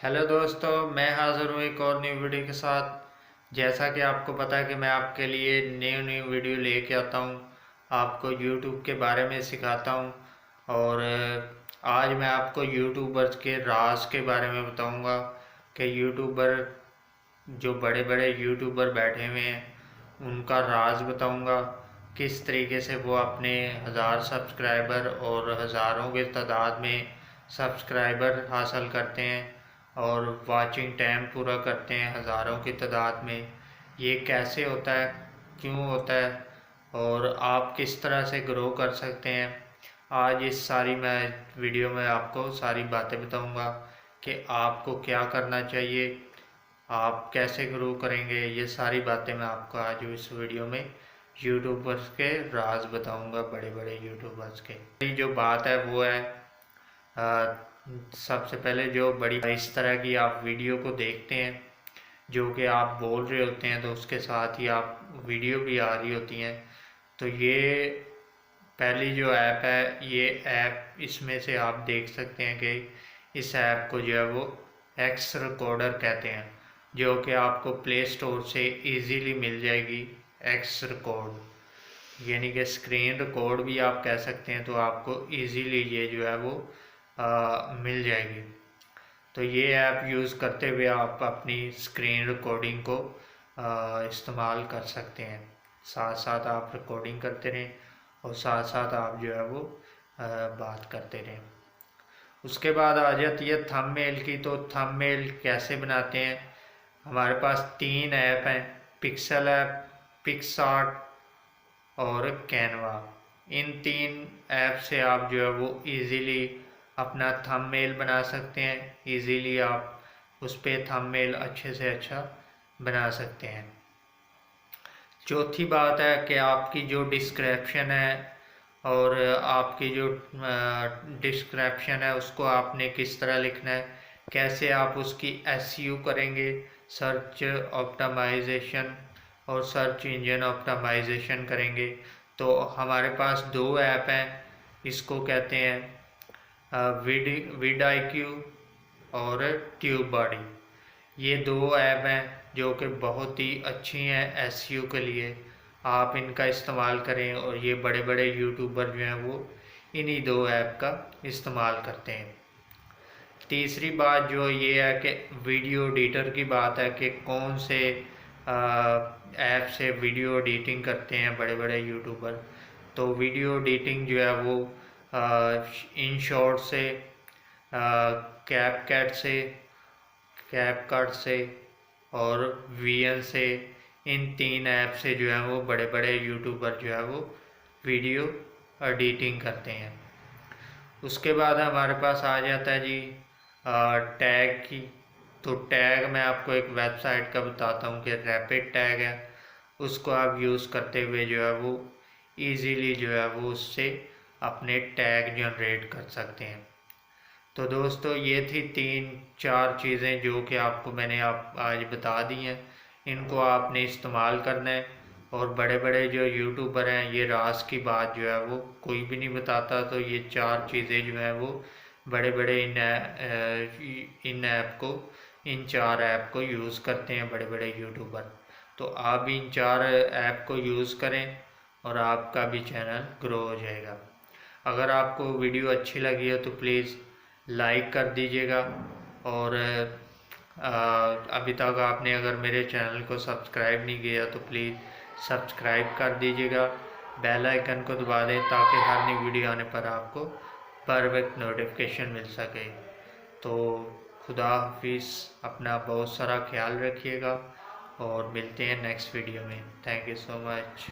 Hello दोस्तों, मैं हाज़िर हूँ एक और न्यू वीडियो के साथ। जैसा कि आपको पता है कि मैं आपके लिए न्यू न्यू वीडियो लेके आता हूँ, आपको यूट्यूब के बारे में सिखाता हूँ। और आज मैं आपको यूट्यूबर्स के राज के बारे में बताऊँगा कि यूट्यूबर जो बड़े बड़े यूट्यूबर बैठे हुए हैं उनका राज बताऊँगा। किस तरीके से वो अपने हज़ार सब्सक्राइबर और हज़ारों के तादाद में सब्सक्राइबर हासिल करते हैं और वाचिंग टाइम पूरा करते हैं हज़ारों की तादाद में। ये कैसे होता है, क्यों होता है और आप किस तरह से ग्रो कर सकते हैं, आज इस सारी मैं वीडियो में आपको सारी बातें बताऊंगा कि आपको क्या करना चाहिए, आप कैसे ग्रो करेंगे। ये सारी बातें मैं आपको आज इस वीडियो में यूट्यूबर्स के राज बताऊंगा, बड़े बड़े यूट्यूबर्स के। पहली जो बात है वो है सबसे पहले जो बड़ी इस तरह की आप वीडियो को देखते हैं जो कि आप बोल रहे होते हैं तो उसके साथ ही आप वीडियो भी आ रही होती हैं। तो ये पहली जो ऐप है, ये ऐप इसमें से आप देख सकते हैं कि इस ऐप को जो है वो एक्स रिकॉर्डर कहते हैं, जो कि आपको प्ले स्टोर से इजीली मिल जाएगी। एक्स रिकॉर्ड यानी कि स्क्रीन रिकॉर्ड भी आप कह सकते हैं, तो आपको इजीली ये जो है वो मिल जाएगी। तो ये ऐप यूज़ करते हुए आप अपनी स्क्रीन रिकॉर्डिंग को इस्तेमाल कर सकते हैं। साथ साथ आप रिकॉर्डिंग करते रहें और साथ साथ आप जो है वो बात करते रहें। उसके बाद आ जाती है थंबनेल की। तो थंबनेल कैसे बनाते हैं, हमारे पास 3 ऐप हैं, पिक्सल ऐप, पिक्सआर्ट और कैनवा। इन 3 ऐप से आप जो है वो इजीली अपना थंबनेल बना सकते हैं। इजीली आप उस पर थंबनेल अच्छे से अच्छा बना सकते हैं। चौथी बात है कि आपकी जो डिस्क्रिप्शन है और आपकी जो डिस्क्रिप्शन है उसको आपने किस तरह लिखना है, कैसे आप उसकी एसईओ करेंगे, सर्च ऑप्टिमाइजेशन और सर्च इंजन ऑप्टिमाइजेशन करेंगे। तो हमारे पास 2 ऐप हैं, इसको कहते हैं विड आई क्यू और ट्यूब बॉडी। ये 2 ऐप हैं जो कि बहुत ही अच्छी हैं एसईओ के लिए, आप इनका इस्तेमाल करें। और ये बड़े बड़े यूट्यूबर जो हैं वो इन्हीं 2 ऐप का इस्तेमाल करते हैं। तीसरी बात जो ये है कि वीडियो एडिटर की बात है कि कौन से ऐप से वीडियो एडिटिंग करते हैं बड़े बड़े यूट्यूबर। तो वीडियो एडिटिंग जो है वो इन शॉर्ट से, कैपकट से और वीएन से, इन 3 ऐप से जो है वो बड़े बड़े यूट्यूबर जो है वो वीडियो एडिटिंग करते हैं। उसके बाद हमारे पास आ जाता है जी टैग की। तो टैग मैं आपको एक वेबसाइट का बताता हूँ कि रैपिड टैग है, उसको आप यूज़ करते हुए जो है वो इजीली जो है वो उससे अपने टैग जनरेट कर सकते हैं। तो दोस्तों ये थी 3-4 चीज़ें जो कि आपको मैंने आज बता दी हैं, इनको आपने इस्तेमाल करना है। और बड़े बड़े जो यूट्यूबर हैं, ये राज की बात जो है वो कोई भी नहीं बताता। तो ये 4 चीज़ें जो हैं वो बड़े बड़े इन 4 ऐप को यूज़ करते हैं बड़े बड़े यूट्यूबर। तो आप भी इन 4 ऐप को यूज़ करें और आपका भी चैनल ग्रो हो जाएगा। अगर आपको वीडियो अच्छी लगी हो तो प्लीज़ लाइक कर दीजिएगा। और अभी तक आपने अगर मेरे चैनल को सब्सक्राइब नहीं किया तो प्लीज़ सब्सक्राइब कर दीजिएगा, बेल आइकन को दबा दें ताकि हर नई वीडियो आने पर आपको परफेक्ट नोटिफिकेशन मिल सके। तो खुदा हाफिज़, अपना बहुत सारा ख्याल रखिएगा और मिलते हैं नेक्स्ट वीडियो में। Thank you so much.